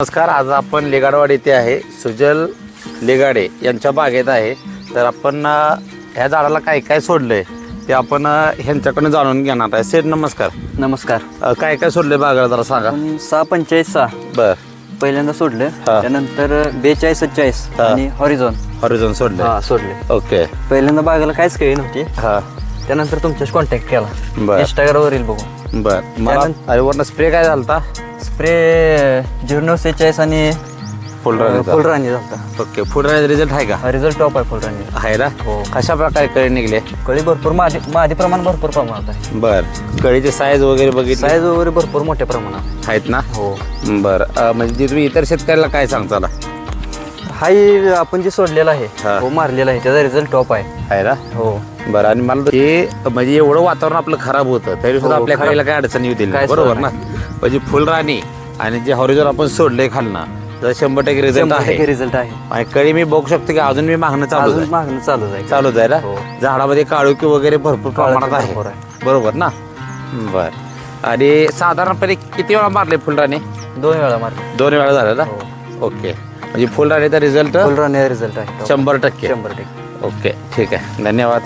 नमस्कार. आज आपण लेगाडवाडी येथे आहे. सुजल लेगाडे यांच्या बागेत आहे. तर आपण ह्या झाडाला काय काय सोडलंय ते आपण ह्यांच्याकडून जाणून घेणार आहे. सेठ नमस्कार. नमस्कार. काय काय सोडलंय बागेला जरा सांगा. 645 बर. पहिल्यांदा सोडले, त्यानंतर 42 47 आणि हॉरिझॉन सोडले. सोडले. ओके. पहिल्यांदा बागेला काहीच काही नव्हती. हा. त्यानंतर तुमच्याशी कॉन्टॅक्ट केला बर. इंस्टाग्रामवरील बघून. बर. मला अरे वरनं स्प्रे काय झालता? स्प्रे 0946 आणि फुलराणी झालता. ओके. फुलराणी रिझल्ट आहे का? रिझल्ट टॉप आहे फुलराणी. आहे ना. हो. कशा प्रकारे कळी निघले? कळी भरपूर मादी प्रमाण भरपूर प्रमाणात आहे. बर. कळीची साईज वगैरे बघितली? साईज वगैरे भरपूर मोठ्या प्रमाणात आहेत ना. हो. बर. म्हणजे तुम्ही इतर शेतकऱ्याला काय सांगता? हाही आपण जे सोडलेला आहे हा. हो मारलेला आहे त्याचा रिझल्ट टॉप आहे ना. हो. बरं. आणि मला हे म्हणजे एवढं वातावरण आपलं खराब होतं तरी सुद्धा हो, आपल्या खराब. कळीला काय अडचण येऊ दिली काय नाही. बरोबर ना. सोडलं म्हणजे फुलराणी आणि जे हॉरिझॉन आपण सोडले खालना तर 100% रिझल्ट आहे. रिझल्ट आहे. आणि कळी मी बघू शकतो की अजून मी मागणं चालू अजून आहे. मागणं चालूच आहे. चालूच आहे ना. हो. झाडामध्ये काळोखी वगैरे भरपूर प्रमाणात आहे. भरपूर आहे. बरोबर ना. बर. आणि साधारणपणे किती वेळा मारले फुलराणी? 2 वेळा मारले. 2 वेळा झालं ना. हो. ओके. म्हणजे फुलराणीचा रिझल्ट फुलराणी रिझल्ट आहे. 100%. 100%. ओके. ठीक आहे. धन्यवाद.